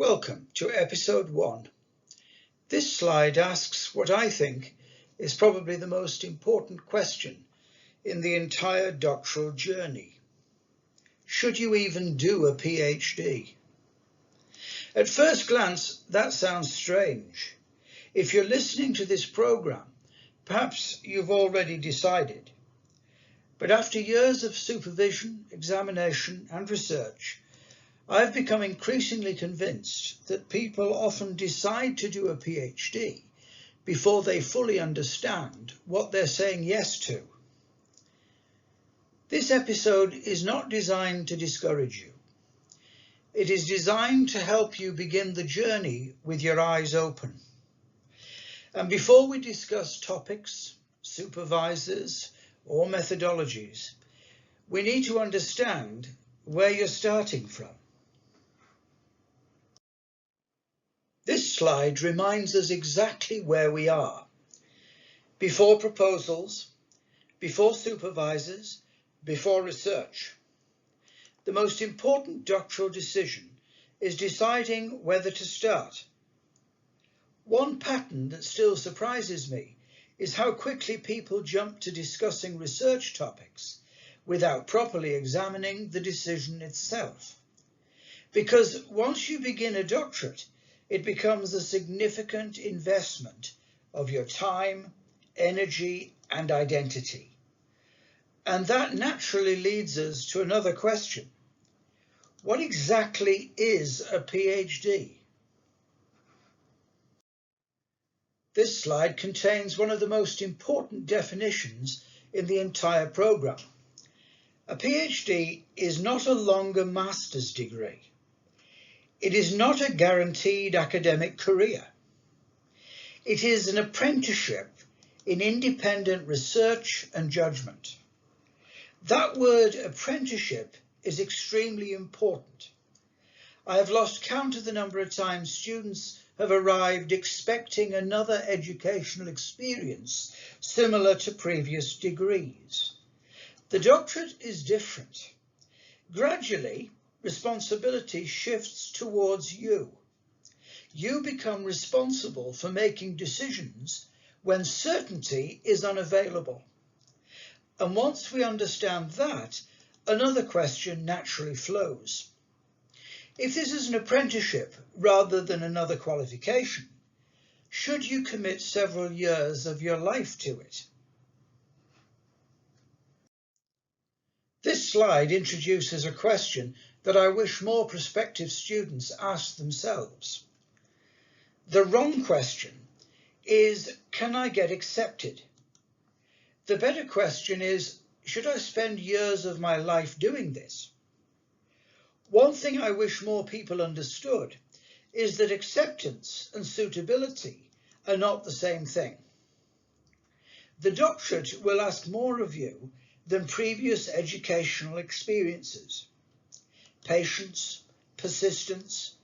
Welcome to episode 1. This slide asks what I think is probably the most important question in the entire doctoral journey. Should you even do a PhD? At first glance, that sounds strange. If you're listening to this program, perhaps you've already decided. But after years of supervision, examination and research, I've become increasingly convinced that people often decide to do a PhD before they fully understand what they're saying yes to. This episode is not designed to discourage you. It is designed to help you begin the journey with your eyes open. And before we discuss topics, supervisors, or methodologies, we need to understand where you're starting from. This slide reminds us exactly where we are. Before proposals, before supervisors, before research. The most important doctoral decision is deciding whether to start. One pattern that still surprises me is how quickly people jump to discussing research topics without properly examining the decision itself. Because once you begin a doctorate, it becomes a significant investment of your time, energy, and identity. And that naturally leads us to another question. What exactly is a PhD? This slide contains one of the most important definitions in the entire program. A PhD is not a longer master's degree. It is not a guaranteed academic career. It is an apprenticeship in independent research and judgment. That word apprenticeship is extremely important. I have lost count of the number of times students have arrived expecting another educational experience similar to previous degrees. The doctorate is different. Gradually, responsibility shifts towards you. You become responsible for making decisions when certainty is unavailable. And once we understand that, another question naturally flows. If this is an apprenticeship rather than another qualification, should you commit several years of your life to it? This slide introduces a question that I wish more prospective students ask themselves. The wrong question is, can I get accepted? The better question is, should I spend years of my life doing this? One thing I wish more people understood is that acceptance and suitability are not the same thing. The doctorate will ask more of you than previous educational experiences. Patience, persistence,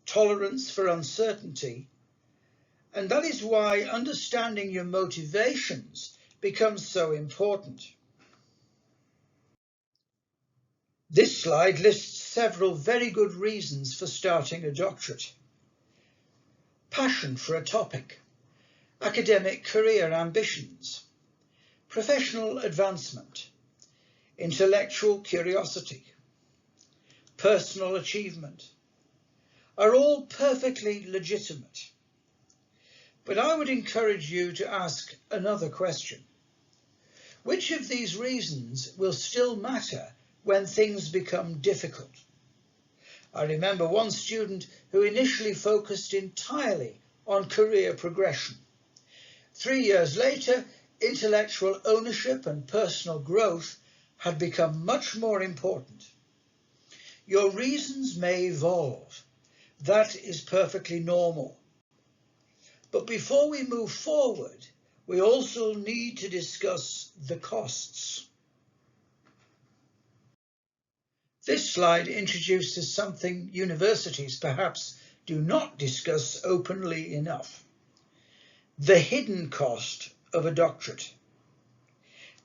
tolerance for uncertainty, and that is why understanding your motivations becomes so important. This slide lists several very good reasons for starting a doctorate. Passion for a topic, academic career ambitions, professional advancement, intellectual curiosity, personal achievement, are all perfectly legitimate. But I would encourage you to ask another question. Which of these reasons will still matter when things become difficult? I remember one student who initially focused entirely on career progression. 3 years later, intellectual ownership and personal growth had become much more important. Your reasons may evolve. That is perfectly normal. But before we move forward, we also need to discuss the costs. This slide introduces something universities perhaps do not discuss openly enough. The hidden cost of a doctorate.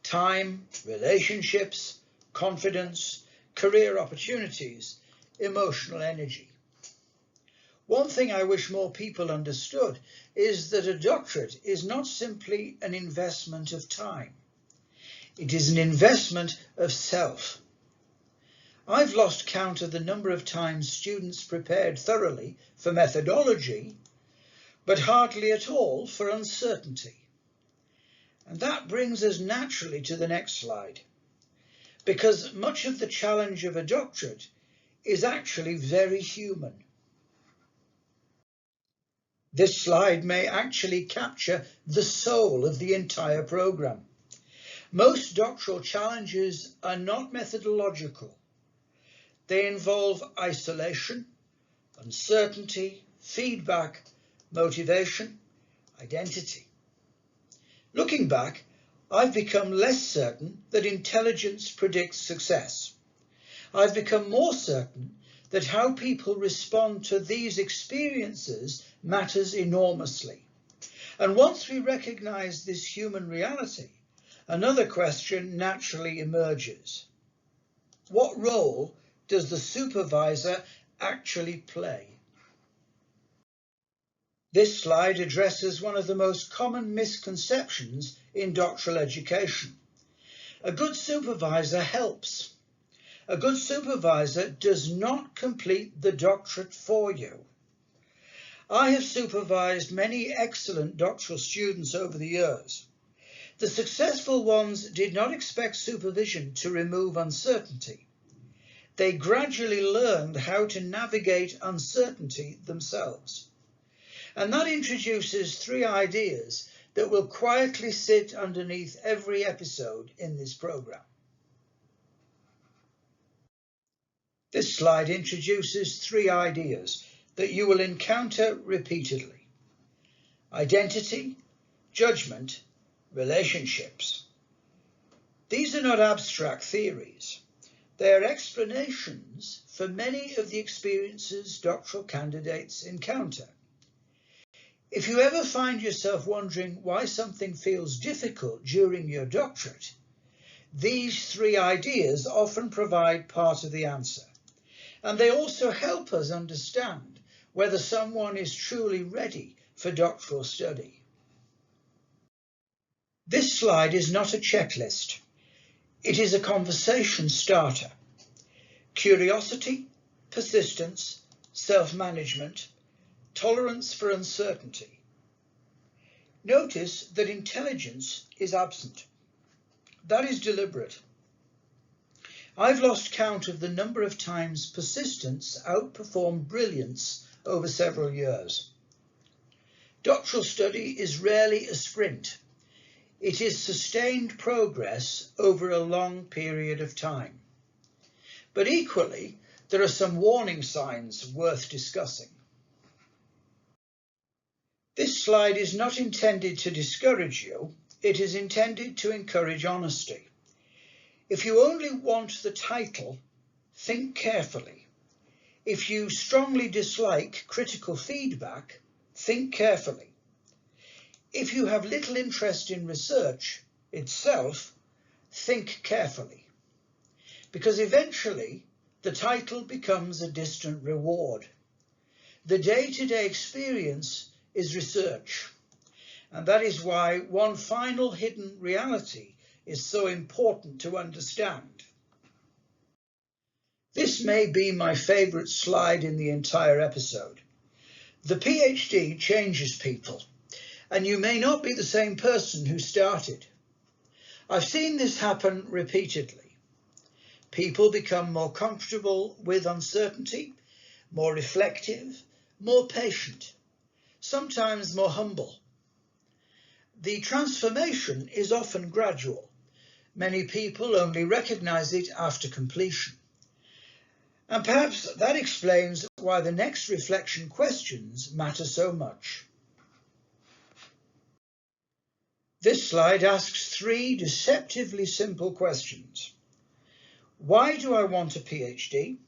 Time, relationships, confidence, career opportunities, emotional energy. One thing I wish more people understood is that a doctorate is not simply an investment of time. It is an investment of self. I've lost count of the number of times students prepared thoroughly for methodology, but hardly at all for uncertainty. And that brings us naturally to the next slide, because much of the challenge of a doctorate is actually very human. This slide may actually capture the soul of the entire programme. Most doctoral challenges are not methodological. They involve isolation, uncertainty, feedback, motivation, identity. Looking back, I've become less certain that intelligence predicts success. I've become more certain that how people respond to these experiences matters enormously. And once we recognise this human reality, another question naturally emerges. What role does the supervisor actually play? This slide addresses one of the most common misconceptions in doctoral education. A good supervisor helps. A good supervisor does not complete the doctorate for you. I have supervised many excellent doctoral students over the years. The successful ones did not expect supervision to remove uncertainty. They gradually learned how to navigate uncertainty themselves. And that introduces 3 ideas that will quietly sit underneath every episode in this programme. This slide introduces 3 ideas that you will encounter repeatedly: identity, judgment, relationships. These are not abstract theories. They are explanations for many of the experiences doctoral candidates encounter. If you ever find yourself wondering why something feels difficult during your doctorate, these 3 ideas often provide part of the answer. And they also help us understand whether someone is truly ready for doctoral study. This slide is not a checklist. It is a conversation starter. Curiosity, persistence, self-management, tolerance for uncertainty. Notice that intelligence is absent. That is deliberate. I've lost count of the number of times persistence outperformed brilliance over several years. Doctoral study is rarely a sprint. It is sustained progress over a long period of time. But equally, there are some warning signs worth discussing. This slide is not intended to discourage you. It is intended to encourage honesty. If you only want the title, think carefully. If you strongly dislike critical feedback, think carefully. If you have little interest in research itself, think carefully. Because eventually, the title becomes a distant reward. The day-to-day experience is research. And that is why one final hidden reality is so important to understand. This may be my favourite slide in the entire episode. The PhD changes people, and you may not be the same person who started. I've seen this happen repeatedly. People become more comfortable with uncertainty, more reflective, more patient, sometimes more humble. The transformation is often gradual. Many people only recognise it after completion. And perhaps that explains why the next reflection questions matter so much. This slide asks 3 deceptively simple questions. Why do I want a PhD?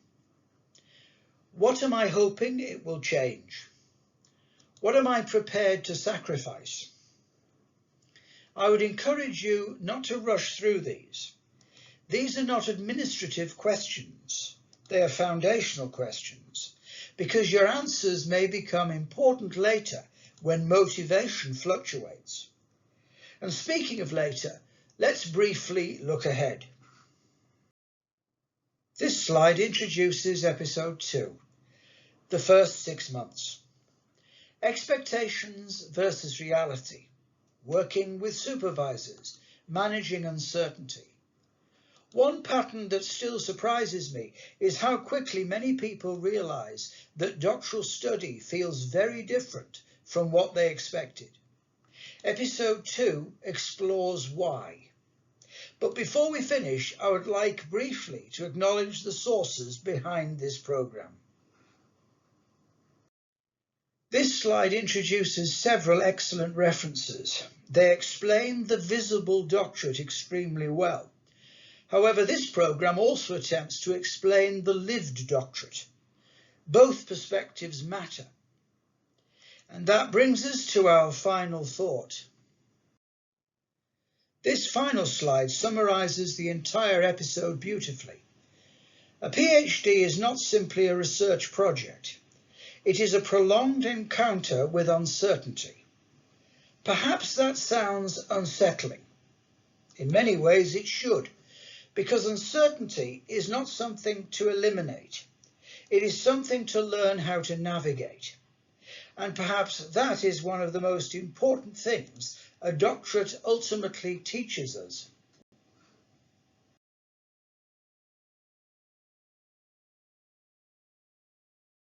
What am I hoping it will change? What am I prepared to sacrifice? I would encourage you not to rush through these. These are not administrative questions. They are foundational questions, because your answers may become important later when motivation fluctuates. And speaking of later, let's briefly look ahead. This slide introduces episode 2, the first 6 months. Expectations versus reality, working with supervisors, managing uncertainty. One pattern that still surprises me is how quickly many people realize that doctoral study feels very different from what they expected. Episode 2 explores why. But before we finish, I would like briefly to acknowledge the sources behind this program. This slide introduces several excellent references. They explain the visible doctorate extremely well. However, this program also attempts to explain the lived doctorate. Both perspectives matter. And that brings us to our final thought. This final slide summarizes the entire episode beautifully. A PhD is not simply a research project. It is a prolonged encounter with uncertainty. Perhaps that sounds unsettling. In many ways it should, because uncertainty is not something to eliminate. It is something to learn how to navigate. And perhaps that is one of the most important things a doctorate ultimately teaches us.